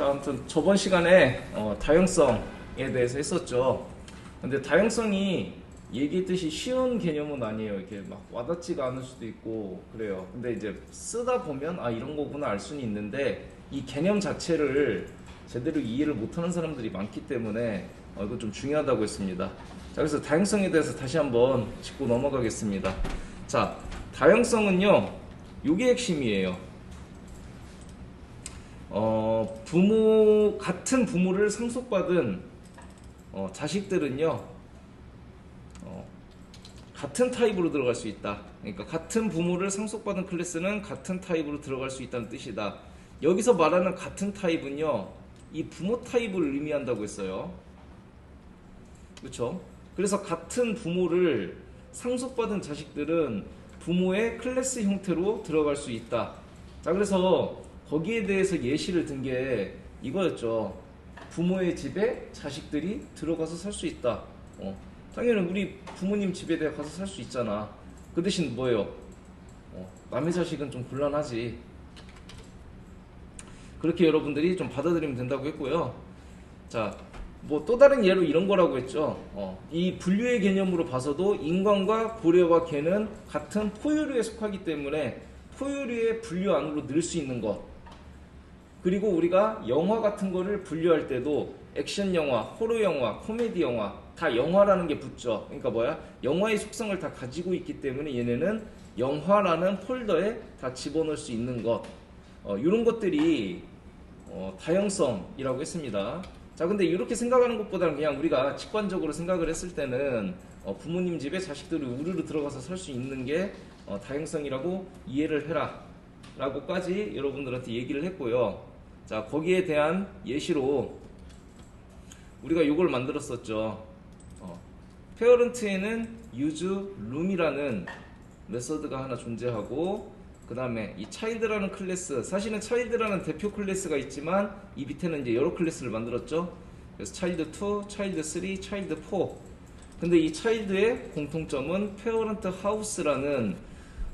자, 아무튼 저번 시간에 다양성에 대해서 했었죠. 근데 다양성이 얘기했듯이 쉬운 개념은 아니에요. 이렇게 막 와닿지가 않을 수도 있고 그래요. 근데 이제 쓰다 보면 아 이런 거구나 알 수는 있는데 이 개념 자체를 제대로 이해를 못하는 사람들이 많기 때문에 이거 좀 중요하다고 했습니다. 자, 그래서 다양성에 대해서 다시 한번 짚고 넘어가겠습니다. 자, 다양성은요, 요게 핵심이에요. 같은 부모를 상속받은 자식들은요, 같은 타입으로 들어갈 수 있다. 그러니까 같은 부모를 상속받은 클래스는 같은 타입으로 들어갈 수 있다는 뜻이다. 여기서 말하는 같은 타입은요, 이 부모 타입을 의미한다고 했어요. 그렇죠? 그래서 같은 부모를 상속받은 자식들은 부모의 클래스 형태로 들어갈 수 있다. 자, 그래서 거기에 대해서 예시를 든 게 이거였죠. 부모의 집에 자식들이 들어가서 살 수 있다. 당연히 우리 부모님 집에 가서 살 수 있잖아. 그 대신 뭐예요? 남의 자식은 좀 곤란하지. 그렇게 여러분들이 좀 받아들이면 된다고 했고요. 자, 뭐 또 다른 예로 이런 거라고 했죠. 이 분류의 개념으로 봐서도 인간과 고래와 개는 같은 포유류에 속하기 때문에 포유류의 분류 안으로 넣을 수 있는 것. 그리고 우리가 영화 같은 거를 분류할 때도 액션 영화, 호러 영화, 코미디 영화 다 영화라는 게 붙죠. 그러니까 뭐야? 영화의 속성을 다 가지고 있기 때문에 얘네는 영화라는 폴더에 다 집어넣을 수 있는 것. 이런 것들이 다양성이라고 했습니다. 자, 근데 이렇게 생각하는 것보다는 그냥 우리가 직관적으로 생각을 했을 때는 부모님 집에 자식들이 우르르 들어가서 살 수 있는 게 다양성이라고 이해를 해라 라고까지 여러분들한테 얘기를 했고요. 자, 거기에 대한 예시로 우리가 이걸 만들었었죠. 페어런트에는 use room이라는 메서드가 하나 존재하고, 그 다음에 이 child라는 클래스, 사실은 child라는 대표 클래스가 있지만 이 밑에는 이제 여러 클래스를 만들었죠. 그래서 child 2, child 3, child 4. 근데 이 child의 공통점은 parent house라는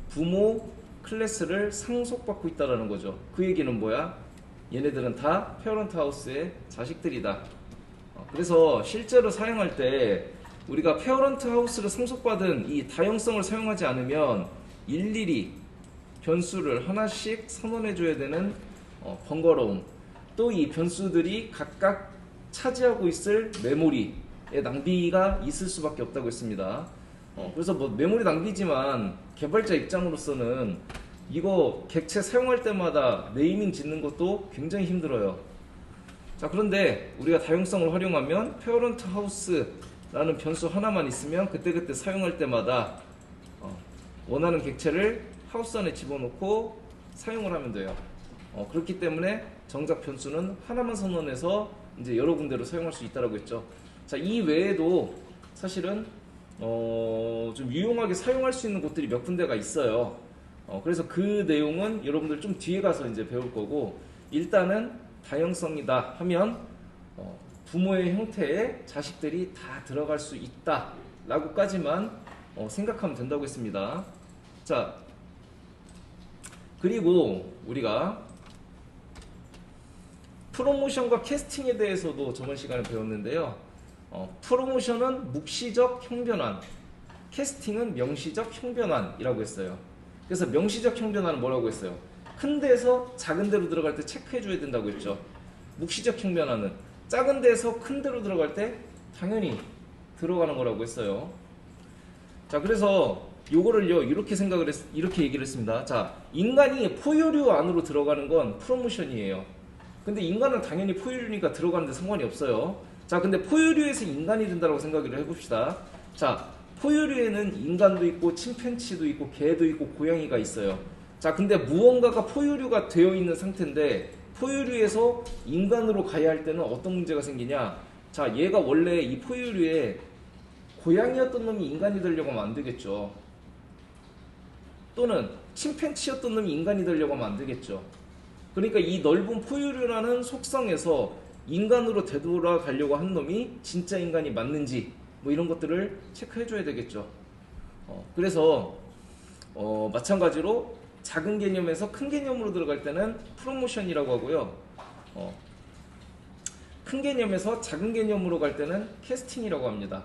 부모 클래스를 상속받고 있다는 거죠. 그 얘기는 뭐야? 얘네들은 다 parent house의 자식들이다. 그래서 실제로 사용할 때 우리가 parent house를 상속받은 이 다양성을 사용하지 않으면 일일이 변수를 하나씩 선언해줘야 되는 번거로움, 또 이 변수들이 각각 차지하고 있을 메모리의 낭비가 있을 수밖에 없다고 했습니다. 그래서 뭐 메모리 낭비지만 개발자 입장으로서는 이거 객체 사용할 때마다 네이밍 짓는 것도 굉장히 힘들어요. 자, 그런데 우리가 다양성을 활용하면 parent house라는 변수 하나만 있으면 그때그때 사용할 때마다 원하는 객체를 하우스 안에 집어넣고 사용을 하면 돼요. 그렇기 때문에 정작 변수는 하나만 선언해서 이제 여러 군데로 사용할 수 있다고 했죠. 자, 이 외에도 사실은 좀 유용하게 사용할 수 있는 곳들이 몇 군데가 있어요. 그래서 그 내용은 여러분들 좀 뒤에 가서 이제 배울 거고, 일단은 다양성이다 하면 부모의 형태의 자식들이 다 들어갈 수 있다 라고까지만 생각하면 된다고 했습니다. 자, 그리고 우리가 프로모션과 캐스팅에 대해서도 저번 시간에 배웠는데요. 프로모션은 묵시적 형변환, 캐스팅은 명시적 형변환이라고 했어요. 그래서 명시적 형변환은 뭐라고 했어요? 큰 데에서 작은 데로 들어갈 때 체크해줘야 된다고 했죠. 묵시적 형변환은 작은 데에서 큰 데로 들어갈 때 당연히 들어가는 거라고 했어요. 자, 그래서 요거를요 이렇게 얘기를 했습니다. 자, 인간이 포유류 안으로 들어가는 건 프로모션이에요. 근데 인간은 당연히 포유류니까 들어가는데 상관이 없어요. 자, 근데 포유류에서 인간이 된다고 생각을 해봅시다. 자, 포유류에는 인간도 있고 침팬치도 있고 개도 있고 고양이가 있어요. 자, 근데 무언가가 포유류가 되어 있는 상태인데 포유류에서 인간으로 가야 할 때는 어떤 문제가 생기냐? 자, 얘가 원래 이 포유류에 고양이였던 놈이 인간이 되려고 하면 안 되겠죠. 또는 침팬치였던 놈이 인간이 되려고 하면 안 되겠죠. 그러니까 이 넓은 포유류라는 속성에서 인간으로 되돌아가려고 한 놈이 진짜 인간이 맞는지 뭐 이런 것들을 체크해줘야 되겠죠. 그래서 마찬가지로 작은 개념에서 큰 개념으로 들어갈 때는 프로모션이라고 하고요. 큰 개념에서 작은 개념으로 갈 때는 캐스팅이라고 합니다.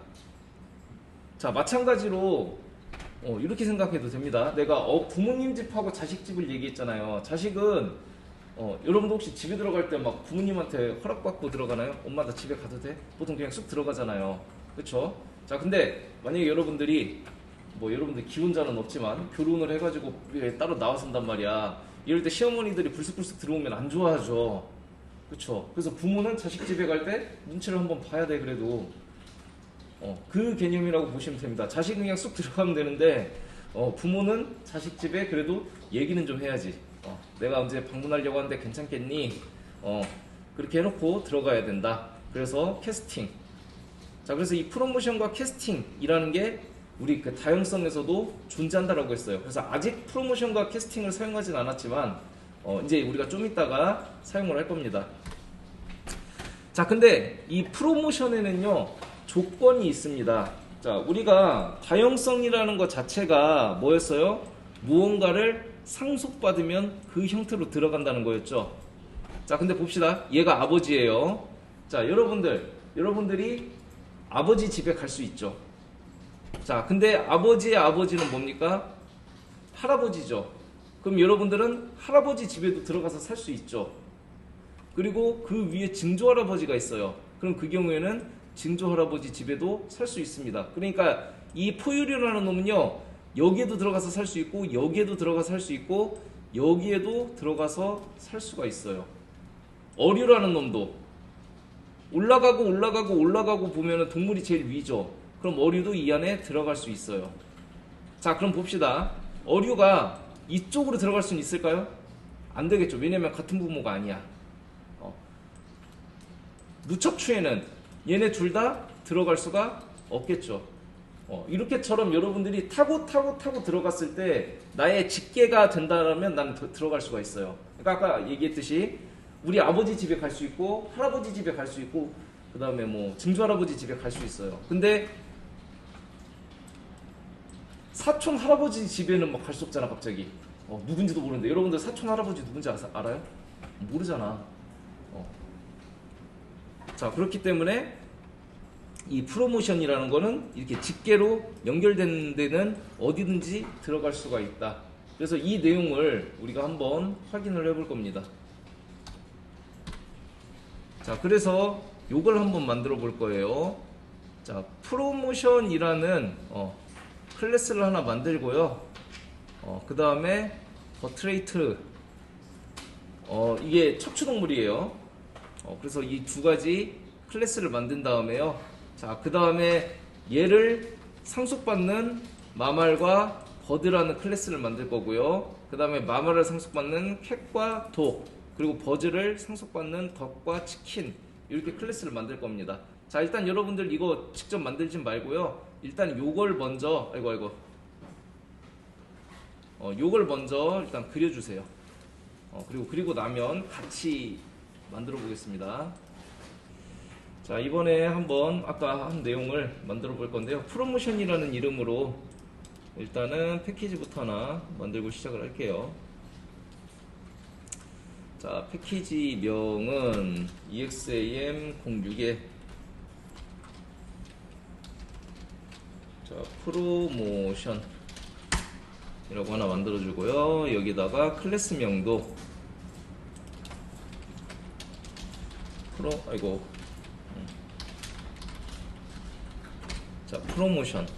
자, 마찬가지로 이렇게 생각해도 됩니다. 내가 부모님 집하고 자식 집을 얘기했잖아요. 자식은 여러분도 혹시 집에 들어갈 때 막 부모님한테 허락받고 들어가나요? 엄마 나 집에 가도 돼? 보통 그냥 쑥 들어가잖아요. 그쵸? 자, 근데 만약에 여러분들이 여러분들 기혼자는 없지만 결혼을 해가지고 따로 나와 산단 말이야. 이럴 때 시어머니들이 불쑥불쑥 들어오면 안 좋아하죠. 그쵸? 그래서 부모는 자식 집에 갈 때 눈치를 한번 봐야 돼. 그래도 그 개념이라고 보시면 됩니다. 자식은 그냥 쑥 들어가면 되는데 부모는 자식 집에 그래도 얘기는 좀 해야지. 내가 언제 방문하려고 하는데 괜찮겠니? 그렇게 해놓고 들어가야 된다. 그래서 캐스팅. 자, 그래서 이 프로모션과 캐스팅이라는 게 우리 그 다양성에서도 존재한다라고 했어요. 그래서 아직 프로모션과 캐스팅을 사용하진 않았지만 이제 우리가 좀 이따가 사용을 할 겁니다. 자, 근데 이 프로모션에는요 조건이 있습니다. 자, 우리가 다양성이라는 것 자체가 뭐였어요? 무언가를 상속받으면 그 형태로 들어간다는 거였죠. 자, 근데 봅시다. 얘가 아버지예요. 자, 여러분들이 아버지 집에 갈 수 있죠. 자, 근데 아버지의 아버지는 뭡니까? 할아버지죠. 그럼 여러분들은 할아버지 집에도 들어가서 살 수 있죠. 그리고 그 위에 증조할아버지가 있어요. 그럼 그 경우에는 증조할아버지 집에도 살 수 있습니다. 그러니까 이 포유류라는 놈은요, 여기에도 들어가서 살 수 있고, 여기에도 들어가서 살 수 있고, 여기에도 들어가서 살 수가 있어요. 어류라는 놈도 올라가고 보면은 동물이 제일 위죠. 그럼 어류도 이 안에 들어갈 수 있어요. 자, 그럼 봅시다. 어류가 이쪽으로 들어갈 수는 있을까요? 안 되겠죠. 왜냐면 같은 부모가 아니야. 무척추에는 얘네 둘 다 들어갈 수가 없겠죠. 이렇게처럼 여러분들이 타고 들어갔을 때 나의 직계가 된다면 난 들어갈 수가 있어요. 그러니까 아까 얘기했듯이 우리 아버지 집에 갈 수 있고 할아버지 집에 갈 수 있고 그 다음에 증조할아버지 집에 갈 수 있어요. 근데 사촌 할아버지 집에는 막 갈 수 없잖아. 갑자기 누군지도 모르는데 여러분들 사촌 할아버지 누군지 알아요? 모르잖아. 자, 그렇기 때문에 이 프로모션이라는 거는 이렇게 직계로 연결된 데는 어디든지 들어갈 수가 있다. 그래서 이 내용을 우리가 한번 확인을 해볼 겁니다. 자, 그래서 요걸 한번 만들어 볼 거예요. 자, 프로모션이라는 클래스를 하나 만들고요. 그 다음에 버트레이트, 이게 척추동물이에요. 그래서 이 두 가지 클래스를 만든 다음에요. 자, 그 다음에 얘를 상속받는 마말과 버드라는 클래스를 만들 거고요. 그 다음에 마말을 상속받는 캣과 독, 그리고 버즈를 상속받는 덕과 치킨, 이렇게 클래스를 만들 겁니다. 자, 일단 여러분들 이거 직접 만들진 말고요. 일단 요걸 먼저 요걸 먼저 일단 그려주세요. 그리고 나면 같이 만들어 보겠습니다. 자, 이번에 한번 아까 한 내용을 만들어 볼 건데요. 프로모션이라는 이름으로 일단은 패키지부터 하나 만들고 시작을 할게요. 자, 패키지 명은 EXAM06에 자, 프로모션 이라고 하나 만들어 주고요. 여기다가 클래스 명도 자, 프로모션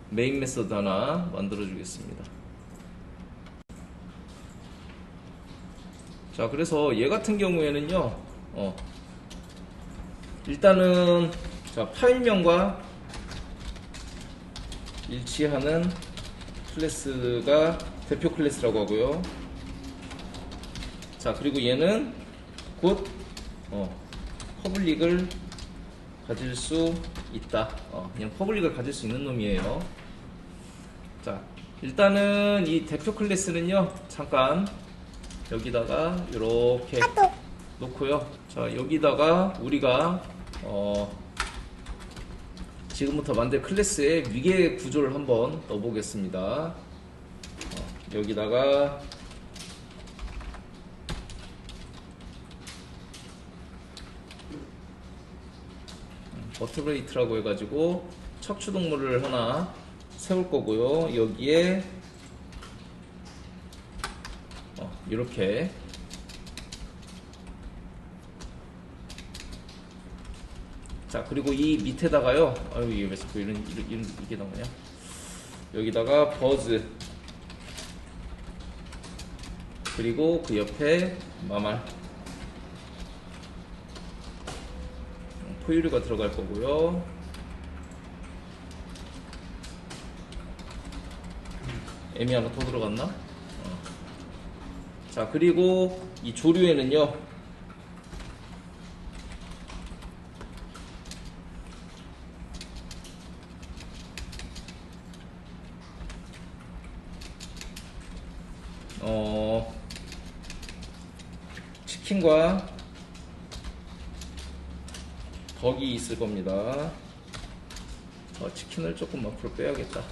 메인 메서드 하나 만들어 주겠습니다. 자, 그래서 얘 같은 경우에는요, 일단은 자, 파일명과 일치하는 클래스가 대표 클래스라고 하고요. 자, 그리고 얘는 곧 퍼블릭을 가질 수 있다. 그냥 퍼블릭을 가질 수 있는 놈이에요. 자, 일단은 이 대표 클래스는요, 잠깐 여기다가 이렇게 놓고요. 자, 여기다가 우리가 지금부터 만들 클래스의 위계 구조를 한번 넣어보겠습니다. 여기다가 버트브레이트라고 해가지고 척추동물을 하나 세울 거고요. 여기에 이렇게 자, 그리고 이 밑에다가요. 아유, 이게 왜 자꾸 이게 나오냐? 여기다가 버즈, 그리고 그 옆에 마말, 포유류가 들어갈 거고요. M이 하나 더 들어갔나? 자, 그리고 이 조류에는요, 치킨과 덕이 있을 겁니다. 치킨을 조금 앞으로 빼야겠다.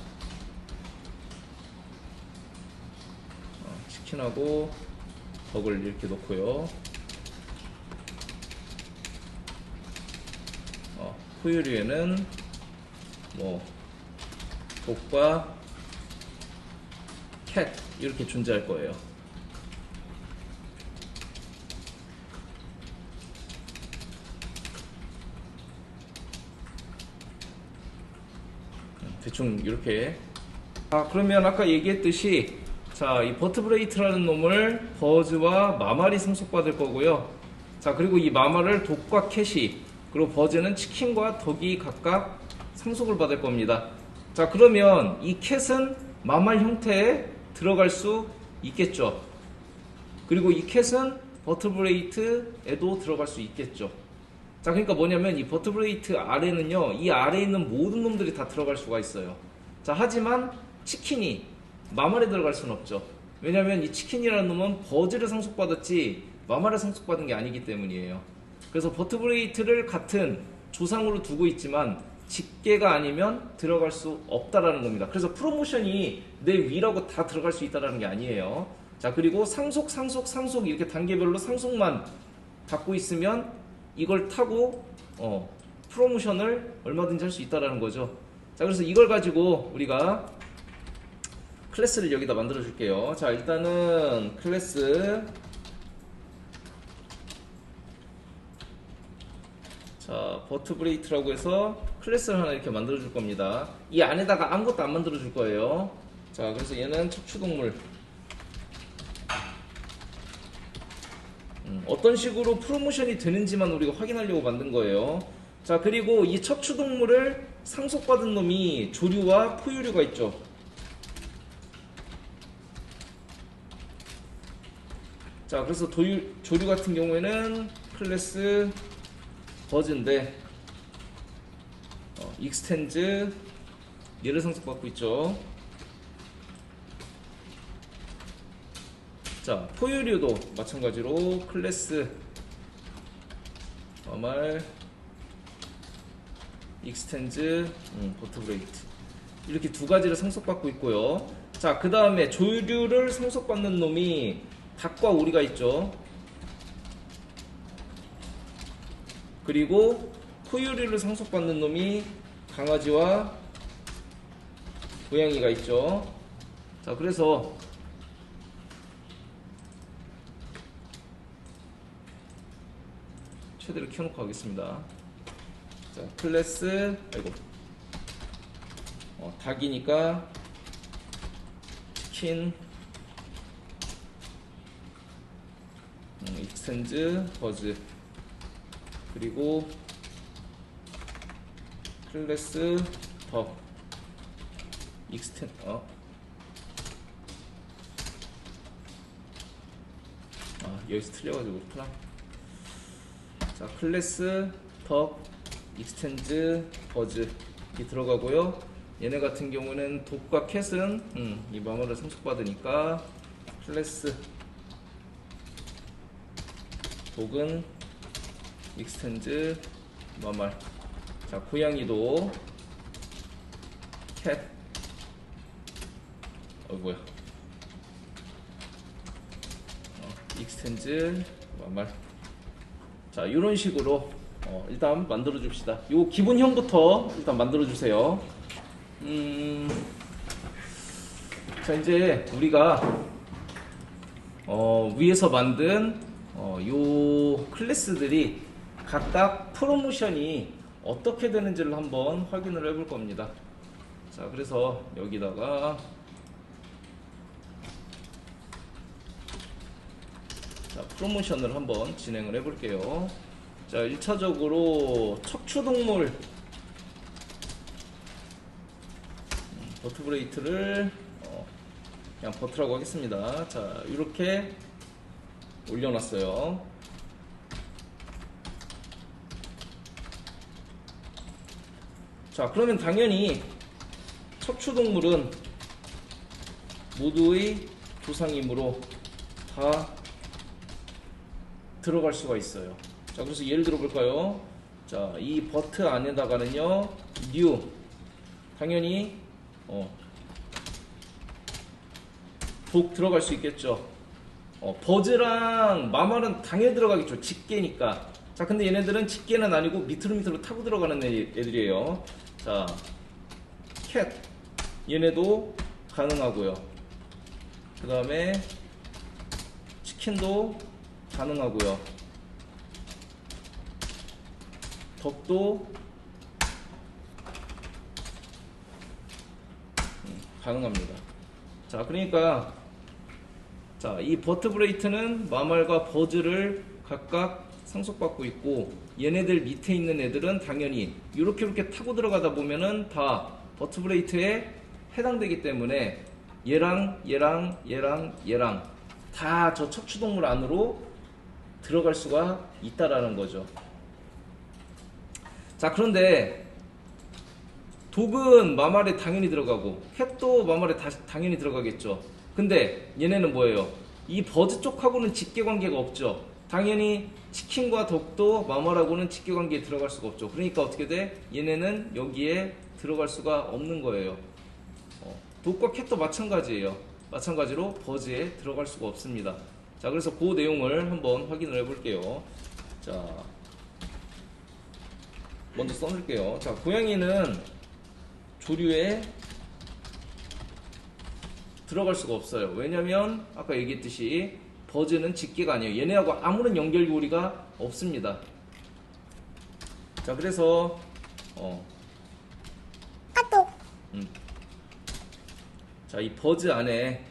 치킨하고 덕을 이렇게 놓고요. 포유류에는 뭐 독과 캣 이렇게 존재할 거예요. 대충 이렇게. 그러면 아까 얘기했듯이 자, 이 버트브레이트라는 놈을 버즈와 마말이 상속받을 거고요. 자, 그리고 이 마말을 독과 캣이, 그리고 버즈는 치킨과 덕이 각각 상속을 받을 겁니다. 자, 그러면 이 캣은 마말 형태에 들어갈 수 있겠죠. 그리고 이 캣은 버트브레이트에도 들어갈 수 있겠죠. 자, 그러니까 뭐냐면 이 버트브레이트 아래는요, 이 아래에 있는 모든 놈들이 다 들어갈 수가 있어요. 자, 하지만 치킨이 마말에 들어갈 수는 없죠. 왜냐면 이 치킨이라는 놈은 버즈를 상속받았지 마말을 상속받은 게 아니기 때문이에요. 그래서 버트브레이트를 같은 조상으로 두고 있지만 직계가 아니면 들어갈 수 없다라는 겁니다. 그래서 프로모션이 내 위라고 다 들어갈 수 있다라는 게 아니에요. 자, 그리고 상속 이렇게 단계별로 상속만 갖고 있으면 이걸 타고 프로모션을 얼마든지 할 수 있다라는 거죠. 자, 그래서 이걸 가지고 우리가 클래스를 여기다 만들어 줄게요. 자, 일단은 클래스, 자, 버트브레이트라고 해서 클래스를 하나 이렇게 만들어 줄 겁니다. 이 안에다가 아무것도 안 만들어 줄 거예요. 자, 그래서 얘는 척추동물, 어떤 식으로 프로모션이 되는지만 우리가 확인하려고 만든 거예요. 자, 그리고 이 척추동물을 상속받은 놈이 조류와 포유류가 있죠. 자, 그래서 조류 같은 경우에는 클래스 버즈인데 익스텐즈 얘를 상속받고 있죠. 자, 포유류도 마찬가지로 클래스 마말 익스텐즈 버트브레이트 이렇게 두 가지를 상속받고 있고요. 자, 그 다음에 조류를 상속받는 놈이 닭과 오리가 있죠. 그리고 포유류를 상속받는 놈이 강아지와 고양이가 있죠. 자, 그래서 최대로 켜놓고 하겠습니다. 자, 클래스, 닭이니까 치킨, 익스텐즈, 버즈, 그리고 클래스, 덕, 여기서 틀려가지고 그렇구나. 자, 클래스, 덕, 익스텐즈, 버즈 이렇게 들어가고요. 얘네 같은 경우는 독과 캣은 이 마말을 상속받으니까 클래스, 독은 익스텐즈, 마말. 자, 고양이도 캣, 뭐야, 익스텐즈, 마말. 자, 이런 식으로 일단 만들어 줍시다. 요 기본형부터 일단 만들어 주세요. 자, 이제 우리가 위에서 만든 요 클래스들이 각각 프로모션이 어떻게 되는지를 한번 확인을 해볼 겁니다. 자, 그래서 여기다가 자, 프로모션을 한번 진행을 해 볼게요. 자, 1차적으로 척추동물 버트브레이트를 그냥 버트라고 하겠습니다. 자, 이렇게 올려놨어요. 자, 그러면 당연히 척추동물은 모두의 조상이므로 다 들어갈 수가 있어요. 자, 그래서 예를 들어 볼까요? 자, 이 버트 안에다가는요, new 당연히 독 들어갈 수 있겠죠. 버즈랑 마말은 당연히 들어가겠죠. 직계니까. 자, 근데 얘네들은 직계는 아니고 밑으로 타고 들어가는 애들이에요. 자, 캣 얘네도 가능하고요. 그 다음에 치킨도 가능하고요. 덕도 가능합니다. 자, 그러니까 자, 이 버트브레이트는 마말과 버즈를 각각 상속받고 있고, 얘네들 밑에 있는 애들은 당연히 이렇게 타고 들어가다 보면은 다 버트브레이트에 해당되기 때문에 얘랑 다 저 척추동물 안으로 들어갈 수가 있다라는 거죠. 자, 그런데 독은 마말에 당연히 들어가고 캣도 마말에 당연히 들어가겠죠. 근데 얘네는 뭐예요? 이 버즈 쪽하고는 직계관계가 없죠. 당연히 치킨과 덕도 마말하고는 직계관계에 들어갈 수가 없죠. 그러니까 어떻게 돼? 얘네는 여기에 들어갈 수가 없는 거예요. 독과 캣도 마찬가지예요. 마찬가지로 버즈에 들어갈 수가 없습니다. 자, 그래서 그 내용을 한번 확인을 해볼게요. 자, 먼저 써놓을게요. 자, 고양이는 조류에 들어갈 수가 없어요. 왜냐면 아까 얘기했듯이 버즈는 직계가 아니에요. 얘네하고 아무런 연결고리가 없습니다. 자, 그래서 자, 이 버즈 안에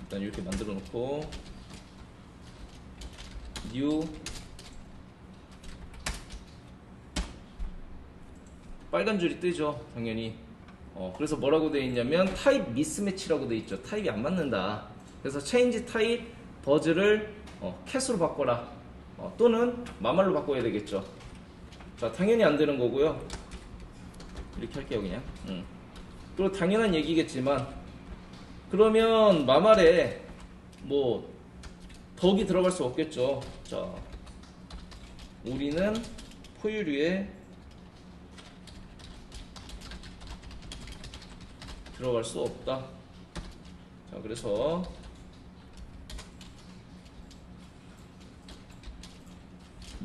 일단 이렇게 만들어 놓고 new 빨간 줄이 뜨죠. 당연히. 그래서 뭐라고 되어 있냐면 타입 미스매치라고 되어 있죠. 타입이 안 맞는다. 그래서 체인지 타입 버즈를 캣으로 바꿔라. 또는 마말로 바꿔야 되겠죠. 자, 당연히 안 되는 거고요. 이렇게 할게요, 그냥. 그리고 당연한 얘기겠지만, 그러면 마말에 뭐 덕이 들어갈 수 없겠죠. 자, 우리는 포유류에 들어갈 수 없다. 자, 그래서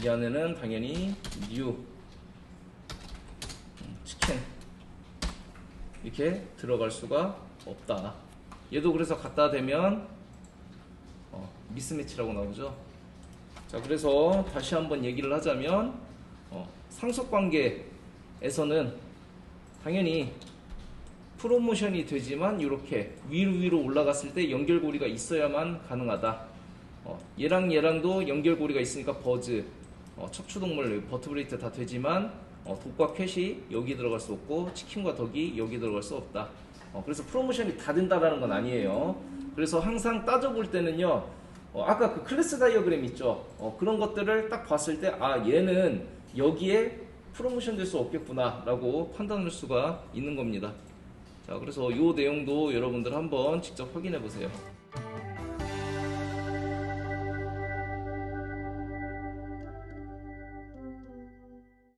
이 안에는 당연히 new 치킨 이렇게 들어갈 수가 없다. 얘도 그래서 갖다 대면 미스매치라고 나오죠. 자, 그래서 다시 한번 얘기를 하자면 상속관계에서는 당연히 프로모션이 되지만 이렇게 위로 올라갔을 때 연결고리가 있어야만 가능하다. 얘랑도 연결고리가 있으니까 버즈, 척추동물, 버트브레이트 다 되지만 독과 캣이 여기 들어갈 수 없고 치킨과 덕이 여기 들어갈 수 없다. 그래서 프로모션이 다 된다라는 건 아니에요. 그래서 항상 따져볼 때는요, 아까 그 클래스 다이어그램 있죠. 그런 것들을 딱 봤을 때 얘는 여기에 프로모션 될 수 없겠구나 라고 판단할 수가 있는 겁니다. 자, 그래서 이 내용도 여러분들 한번 직접 확인해 보세요.